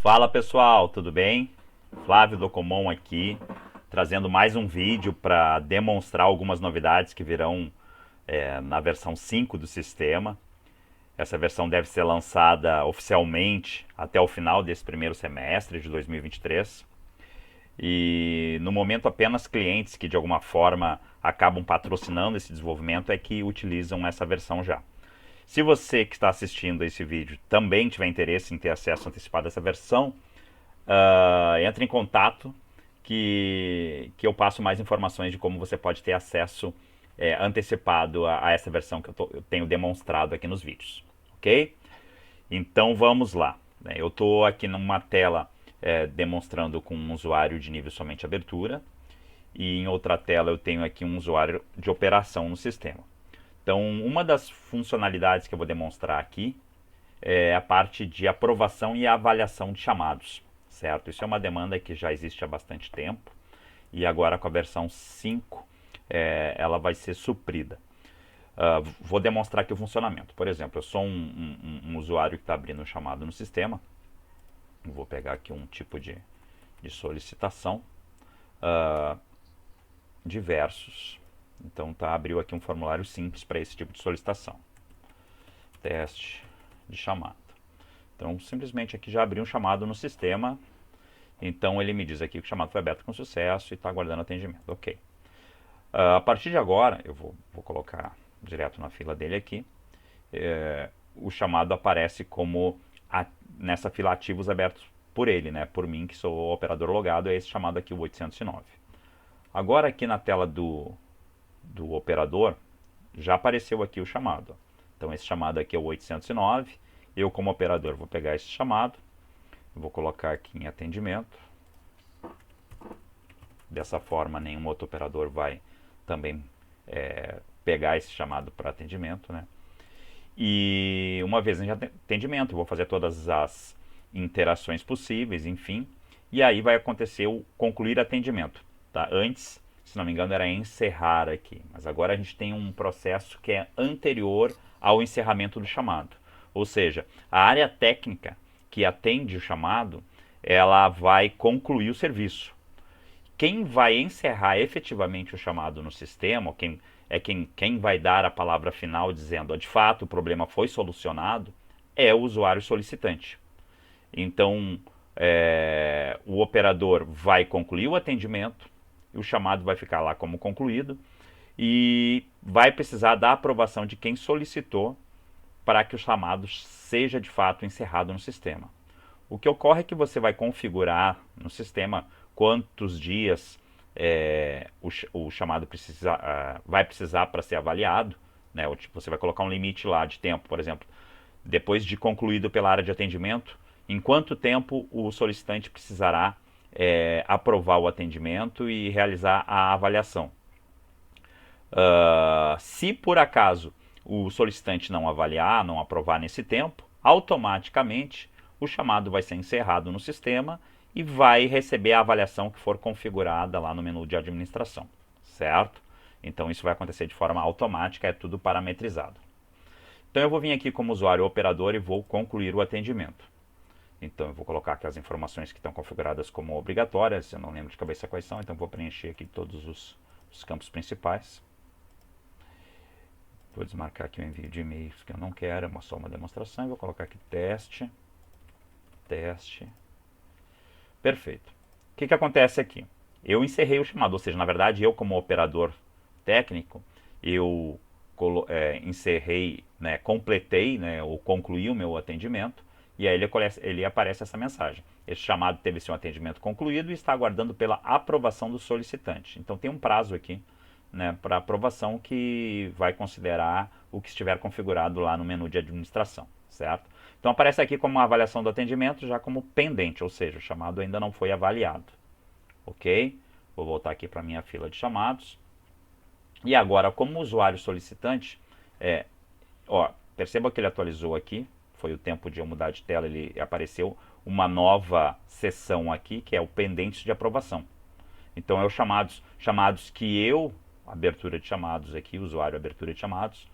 Fala pessoal, tudo bem? Flávio Docomon aqui, trazendo mais um vídeo para demonstrar algumas novidades que virão na versão 5 do sistema. Essa versão deve ser lançada oficialmente até o final desse primeiro semestre de 2023. E no momento apenas clientes que de alguma forma acabam patrocinando esse desenvolvimento é que utilizam essa versão já. Se você que está assistindo esse vídeo também tiver interesse em ter acesso antecipado a essa versão, entre em contato que eu passo mais informações de como você pode ter acesso antecipado a essa versão que eu tenho demonstrado aqui nos vídeos, ok? Então vamos lá. Eu estou aqui numa tela demonstrando com um usuário de nível somente abertura e em outra tela eu tenho aqui um usuário de operação no sistema. Então uma das funcionalidades que eu vou demonstrar aqui é a parte de aprovação e avaliação de chamados, certo? Isso é uma demanda que já existe há bastante tempo e agora com a versão 5 ela vai ser suprida. Vou demonstrar aqui o funcionamento. Por exemplo, eu sou um usuário que está abrindo um chamado no sistema. Vou pegar aqui um tipo de solicitação. Diversos. Então abriu aqui um formulário simples para esse tipo de solicitação. Teste de chamada. Então simplesmente aqui já abriu um chamado no sistema. Então ele me diz aqui que o chamado foi aberto com sucesso e está aguardando atendimento. Ok. A partir de agora, eu vou colocar direto na fila dele aqui. O chamado aparece como nessa fila ativos abertos por ele, né? Por mim, que sou o operador logado, é esse chamado aqui, o 809. Agora aqui na tela do operador, já apareceu aqui o chamado. Então esse chamado aqui é o 809. Eu como operador vou pegar esse chamado, vou colocar aqui em atendimento. Dessa forma nenhum outro operador vai também pegar esse chamado para atendimento, né? E uma vez em atendimento, eu vou fazer todas as interações possíveis, enfim, e aí vai acontecer o concluir atendimento, tá? Antes, se não me engano, era encerrar aqui, mas agora a gente tem um processo que é anterior ao encerramento do chamado. Ou seja, a área técnica que atende o chamado, ela vai concluir o serviço. Quem vai encerrar efetivamente o chamado no sistema, quem vai dar a palavra final dizendo de fato o problema foi solucionado, é o usuário solicitante. Então o operador vai concluir o atendimento, o chamado vai ficar lá como concluído e vai precisar da aprovação de quem solicitou para que o chamado seja de fato encerrado no sistema. O que ocorre é que você vai configurar no sistema quantos dias o chamado vai precisar para ser avaliado, né? Você vai colocar um limite lá de tempo, por exemplo, depois de concluído pela área de atendimento, em quanto tempo o solicitante precisará aprovar o atendimento e realizar a avaliação. Se por acaso o solicitante não avaliar, não aprovar nesse tempo, automaticamente o chamado vai ser encerrado no sistema e vai receber a avaliação que for configurada lá no menu de administração, certo? Então isso vai acontecer de forma automática, é tudo parametrizado. Então eu vou vir aqui como usuário operador e vou concluir o atendimento. Então eu vou colocar aqui as informações que estão configuradas como obrigatórias, eu não lembro de cabeça quais são, então vou preencher aqui todos os campos principais. Vou desmarcar aqui o envio de e-mails que eu não quero, é só uma demonstração, e vou colocar aqui teste. Perfeito. O que acontece aqui? Eu encerrei o chamado, ou seja, na verdade eu como operador técnico, eu encerrei, né, completei, né, ou concluí o meu atendimento, e aí ele aparece essa mensagem. Esse chamado teve seu atendimento concluído e está aguardando pela aprovação do solicitante. Então tem um prazo aqui, né, para aprovação que vai considerar o que estiver configurado lá no menu de administração, certo? Então aparece aqui como uma avaliação do atendimento já como pendente, ou seja, o chamado ainda não foi avaliado. Ok? Vou voltar aqui para a minha fila de chamados. E agora, como usuário solicitante, perceba que ele atualizou aqui, foi o tempo de eu mudar de tela, ele apareceu uma nova seção aqui, que é o pendentes de aprovação. Então é os chamados que eu, abertura de chamados aqui, usuário abertura de chamados,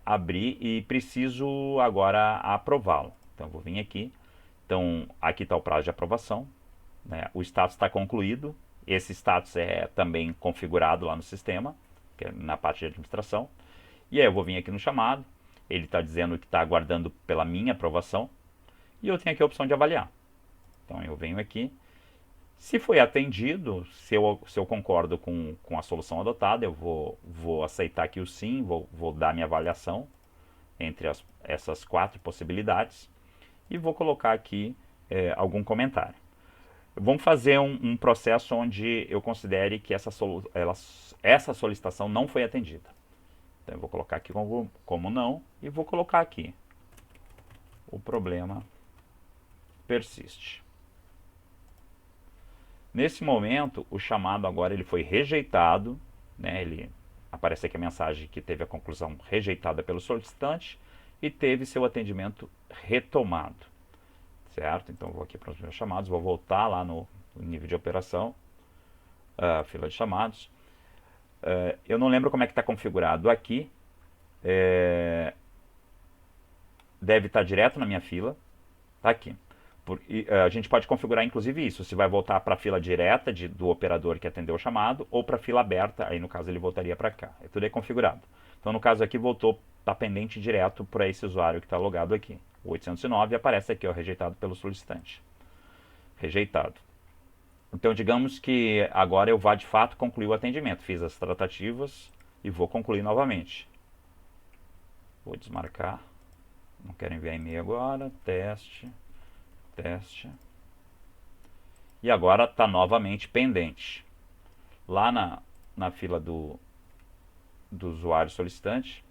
abri e preciso agora aprová-lo. Então eu vou vir aqui Então, aqui está o prazo de aprovação, né? O status está concluído. Esse status é também configurado lá no sistema, que é na parte de administração. E aí eu vou vir aqui no chamado, ele está dizendo que está aguardando pela minha aprovação, e eu tenho aqui a opção de avaliar. Então eu venho aqui, se foi atendido, se eu concordo com a solução adotada, eu vou aceitar aqui o sim, vou dar minha avaliação entre essas 4 possibilidades, e vou colocar aqui algum comentário. Vamos fazer um processo onde eu considere que essa solicitação não foi atendida. Então eu vou colocar aqui como não, e vou colocar aqui: o problema persiste. Nesse momento, o chamado agora ele foi rejeitado, né? Ele aparece aqui a mensagem que teve a conclusão rejeitada pelo solicitante e teve seu atendimento retomado, certo? Então eu vou aqui para os meus chamados, vou voltar lá no nível de operação, fila de chamados. Eu não lembro como é que está configurado aqui. Deve estar direto na minha fila. Está aqui. A gente pode configurar inclusive isso, se vai voltar para a fila direta do operador que atendeu o chamado ou para a fila aberta, aí no caso ele voltaria para cá. Tudo é configurado. Então no caso aqui voltou, está pendente direto para esse usuário que está logado aqui. O 809 aparece aqui, ó, rejeitado pelo solicitante. Rejeitado. Então digamos que agora eu vá de fato concluir o atendimento. Fiz as tratativas e vou concluir novamente. Vou desmarcar. Não quero enviar e-mail agora. Teste. E agora está novamente pendente. Lá na fila do usuário solicitante,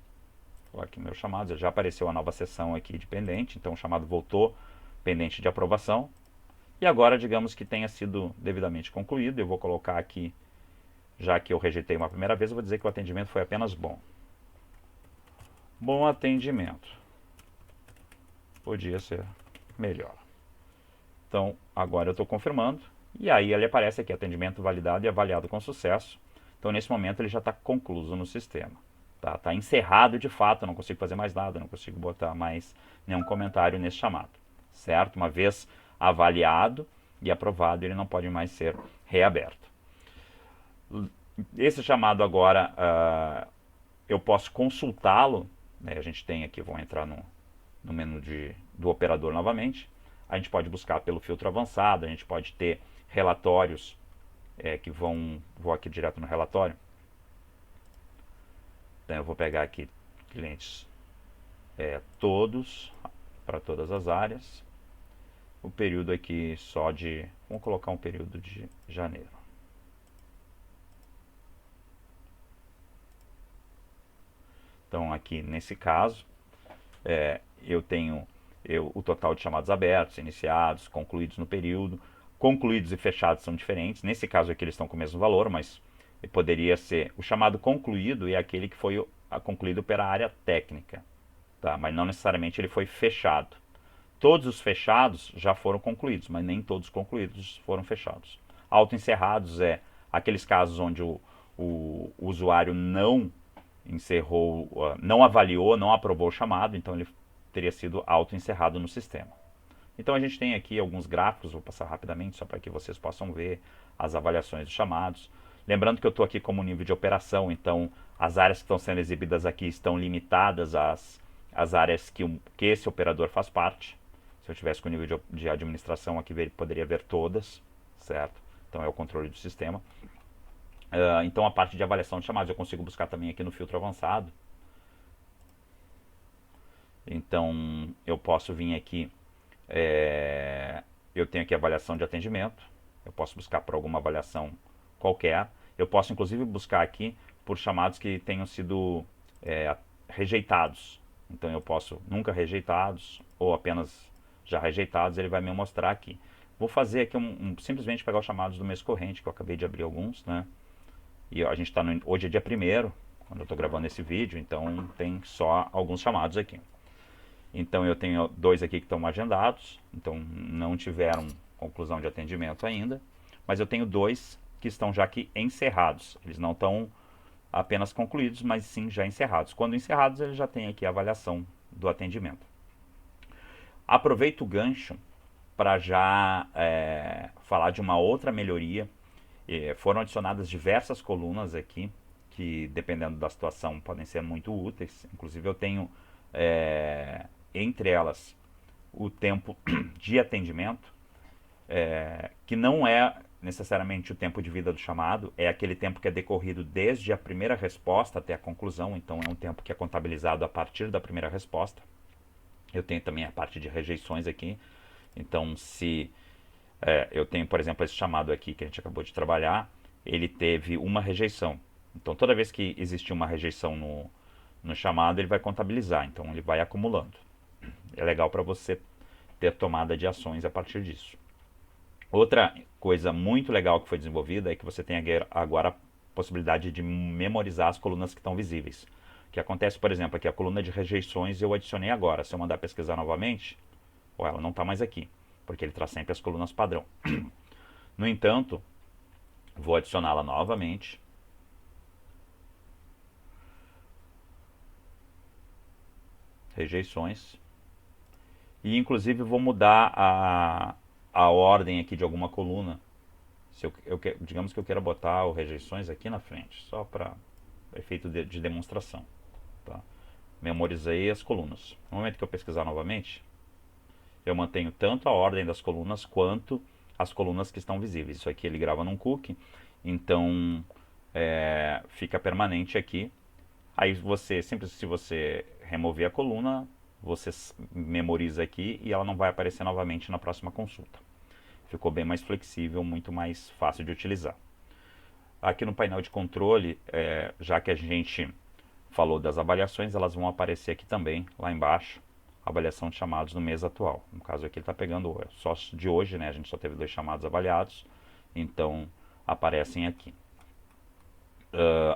vou aqui meus chamados, já apareceu a nova seção aqui de pendente, então o chamado voltou pendente de aprovação. E agora, digamos que tenha sido devidamente concluído, eu vou colocar aqui, já que eu rejeitei uma primeira vez, eu vou dizer que o atendimento foi apenas bom. Bom atendimento. Podia ser melhor. Então, agora eu estou confirmando, e aí ele aparece aqui, atendimento validado e avaliado com sucesso. Então, nesse momento, ele já está concluído no sistema. Tá encerrado de fato, não consigo fazer mais nada, não consigo botar mais nenhum comentário nesse chamado. Certo? Uma vez avaliado e aprovado, ele não pode mais ser reaberto. Esse chamado agora, eu posso consultá-lo, né? A gente tem aqui, vou entrar no menu do operador novamente. A gente pode buscar pelo filtro avançado, a gente pode ter relatórios que vou aqui direto no relatório. Então eu vou pegar aqui clientes todos, para todas as áreas. O período aqui só de, vamos colocar um período de janeiro. Então aqui nesse caso, eu tenho o total de chamados abertos, iniciados, concluídos no período. Concluídos e fechados são diferentes. Nesse caso aqui eles estão com o mesmo valor, mas poderia ser o chamado concluído é aquele que foi concluído pela área técnica, tá? Mas não necessariamente ele foi fechado. Todos os fechados já foram concluídos, mas nem todos os concluídos foram fechados. Auto-encerrados é aqueles casos onde o usuário não encerrou, não avaliou, não aprovou o chamado, então ele teria sido auto-encerrado no sistema. Então a gente tem aqui alguns gráficos, vou passar rapidamente só para que vocês possam ver as avaliações dos chamados. Lembrando que eu estou aqui como nível de operação, então as áreas que estão sendo exibidas aqui estão limitadas às áreas que esse operador faz parte. Se eu tivesse com o nível de administração aqui, poderia ver todas, certo? Então é o controle do sistema. Então a parte de avaliação de chamados eu consigo buscar também aqui no filtro avançado. Então eu posso vir aqui, eu tenho aqui avaliação de atendimento, eu posso buscar por alguma avaliação qualquer, eu posso inclusive buscar aqui por chamados que tenham sido rejeitados, então eu posso nunca rejeitados ou apenas já rejeitados, ele vai me mostrar aqui. Vou fazer aqui simplesmente pegar os chamados do mês corrente, que eu acabei de abrir alguns, né? E a gente está hoje é dia 1º, quando eu estou gravando esse vídeo, então tem só alguns chamados aqui. Então eu tenho 2 aqui que estão agendados, então não tiveram conclusão de atendimento ainda, mas eu tenho 2 que estão já aqui encerrados. Eles não estão apenas concluídos, mas sim já encerrados. Quando encerrados, ele já tem aqui a avaliação do atendimento. Aproveito o gancho para já falar de uma outra melhoria. Foram adicionadas diversas colunas aqui, que dependendo da situação podem ser muito úteis. Inclusive eu tenho entre elas o tempo de atendimento, que não é necessariamente o tempo de vida do chamado, é aquele tempo que é decorrido desde a primeira resposta até a conclusão, então é um tempo que é contabilizado a partir da primeira resposta. Eu tenho também a parte de rejeições aqui, então se eu tenho, por exemplo, esse chamado aqui que a gente acabou de trabalhar, ele teve uma rejeição. Então toda vez que existe uma rejeição no chamado, ele vai contabilizar, então ele vai acumulando. É legal para você ter tomada de ações a partir disso. Outra coisa muito legal que foi desenvolvida é que você tem agora a possibilidade de memorizar as colunas que estão visíveis. O que acontece, por exemplo, aqui a coluna de rejeições eu adicionei agora. Se eu mandar pesquisar novamente, ela não está mais aqui, porque ele traz sempre as colunas padrão. No entanto, vou adicioná-la novamente. Rejeições. E inclusive vou mudar a ordem aqui de alguma coluna. Se digamos que eu queira botar o rejeições aqui na frente, só para efeito de demonstração. Tá? Memorizei as colunas. No momento que eu pesquisar novamente, eu mantenho tanto a ordem das colunas quanto as colunas que estão visíveis. Isso aqui ele grava num cookie, então fica permanente aqui. Aí você, sempre se você remover a coluna, você memoriza aqui e ela não vai aparecer novamente na próxima consulta. Ficou bem mais flexível, muito mais fácil de utilizar. Aqui no painel de controle, já que a gente falou das avaliações, elas vão aparecer aqui também, lá embaixo, avaliação de chamados no mês atual. No caso aqui ele está pegando só de hoje, né? A gente só teve 2 chamados avaliados, então aparecem aqui.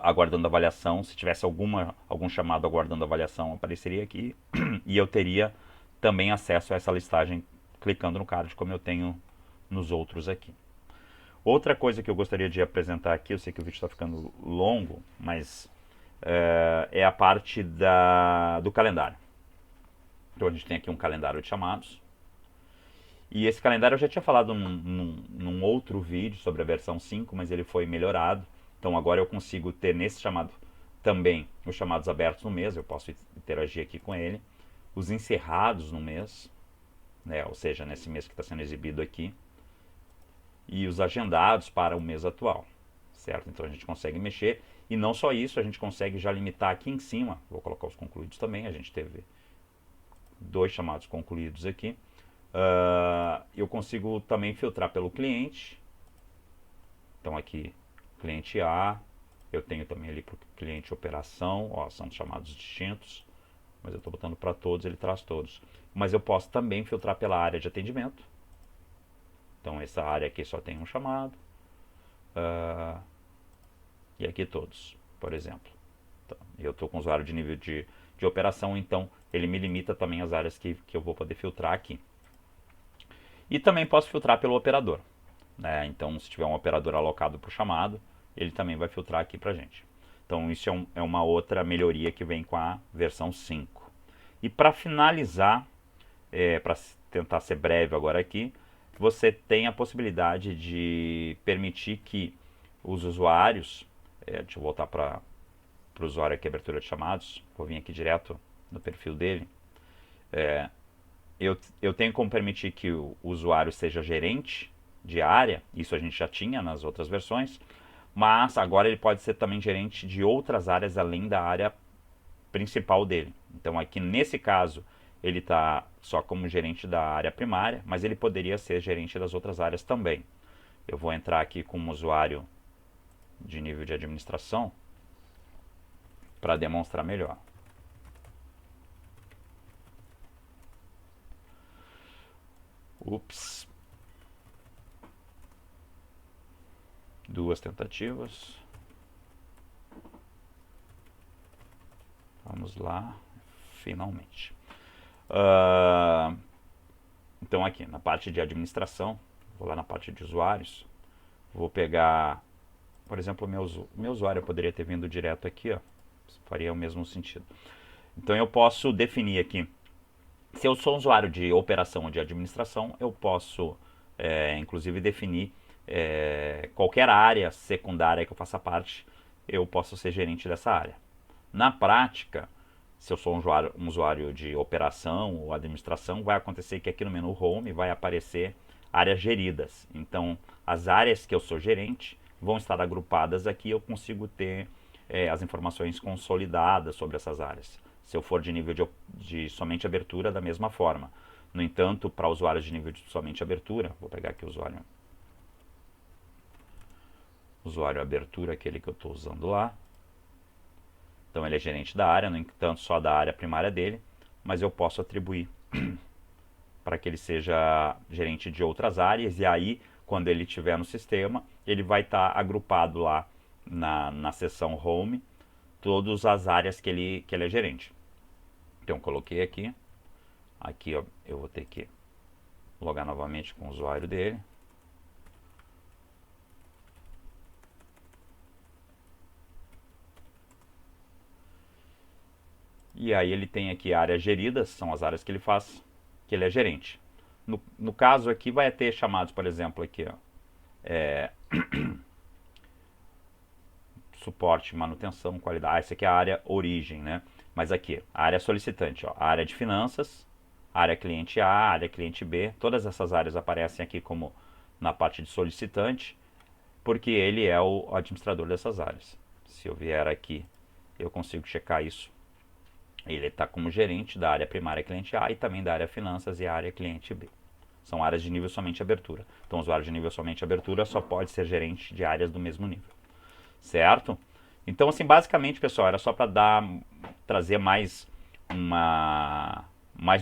Aguardando avaliação, se tivesse algum chamado aguardando avaliação, apareceria aqui e eu teria também acesso a essa listagem clicando no card, como eu tenho nos outros aqui. Outra coisa que eu gostaria de apresentar aqui, eu sei que o vídeo está ficando longo, mas é a parte do calendário. Então a gente tem aqui um calendário de chamados. E esse calendário eu já tinha falado num outro vídeo sobre a versão 5, mas ele foi melhorado. Então agora eu consigo ter nesse chamado também os chamados abertos no mês, eu posso interagir aqui com ele. Os encerrados no mês, né, ou seja, nesse mês que está sendo exibido aqui. E os agendados para o mês atual, certo? Então a gente consegue mexer. E não só isso, a gente consegue já limitar aqui em cima. Vou colocar os concluídos também, a gente teve 2 chamados concluídos aqui. Eu consigo também filtrar pelo cliente. Então aqui, cliente A, eu tenho também ali para o cliente operação, são chamados distintos, mas eu estou botando para todos, ele traz todos. Mas eu posso também filtrar pela área de atendimento. Então essa área aqui só tem um chamado. E aqui todos, por exemplo. Então, eu estou com usuário de nível de operação, então ele me limita também as áreas que eu vou poder filtrar aqui. E também posso filtrar pelo operador. Né? Então se tiver um operador alocado para o chamado, ele também vai filtrar aqui para a gente. Então isso é uma outra melhoria que vem com a versão 5. E para finalizar, para tentar ser breve agora aqui, você tem a possibilidade de permitir que os usuários, deixa eu voltar para o usuário aqui, abertura de chamados, vou vir aqui direto no perfil dele, eu tenho como permitir que o usuário seja gerente de área, isso a gente já tinha nas outras versões, mas agora ele pode ser também gerente de outras áreas além da área principal dele. Então aqui nesse caso ele está só como gerente da área primária, mas ele poderia ser gerente das outras áreas também. Eu vou entrar aqui como usuário de nível de administração para demonstrar melhor. Ups. 2 tentativas. Vamos lá. Finalmente. Então aqui na parte de administração, vou lá na parte de usuários, vou pegar, por exemplo, o meu usuário poderia ter vindo direto aqui, faria o mesmo sentido. Então eu posso definir aqui Se eu sou um usuário de operação ou de administração, eu posso, inclusive, definir qualquer área secundária que eu faça parte, eu posso ser gerente dessa área. Na prática, se eu sou um usuário de operação ou administração, vai acontecer que aqui no menu Home vai aparecer áreas geridas. Então, as áreas que eu sou gerente vão estar agrupadas aqui, eu consigo ter as informações consolidadas sobre essas áreas. Se eu for de nível de somente abertura, da mesma forma. No entanto, para usuários de nível de somente abertura, vou pegar aqui o usuário abertura, aquele que eu estou usando lá. Então ele é gerente da área, no entanto só da área primária dele, mas eu posso atribuir para que ele seja gerente de outras áreas, e aí quando ele estiver no sistema, ele vai estar agrupado lá na seção Home, todas as áreas que ele é gerente. Então eu coloquei aqui ó, eu vou ter que logar novamente com o usuário dele. E aí ele tem aqui áreas geridas, são as áreas que ele faz, que ele é gerente. No caso aqui vai ter chamados, por exemplo, aqui, ó, suporte, manutenção, qualidade. Essa aqui é a área origem, né? Mas aqui, a área solicitante, ó, a área de finanças, a área cliente A, a área cliente B, todas essas áreas aparecem aqui como na parte de solicitante, porque ele é o administrador dessas áreas. Se eu vier aqui, eu consigo checar isso. Ele está como gerente da área primária cliente A e também da área finanças e a área cliente B. São áreas de nível somente abertura. Então, o usuário de nível somente abertura só pode ser gerente de áreas do mesmo nível. Certo? Então, assim, basicamente, pessoal, era só para trazer mais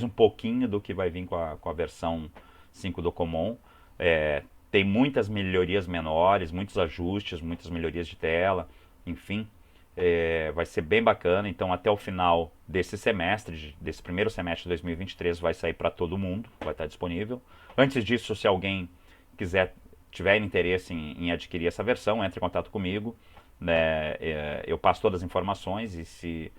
um pouquinho do que vai vir com a versão 5 do Common. Tem muitas melhorias menores, muitos ajustes, muitas melhorias de tela, enfim. Vai ser bem bacana. Então, até o final desse semestre, desse primeiro semestre de 2023, vai sair para todo mundo, vai estar disponível. Antes disso, se alguém tiver interesse em adquirir essa versão, entre em contato comigo, né? Eu passo todas as informações e se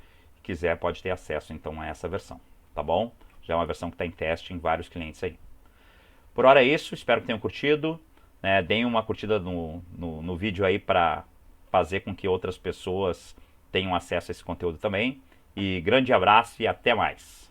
quiser pode ter acesso então a essa versão, tá bom? Já é uma versão que está em teste em vários clientes aí. Por hora é isso, espero que tenham curtido, né? Deem uma curtida no vídeo aí para fazer com que outras pessoas tenham acesso a esse conteúdo também. E grande abraço e até mais!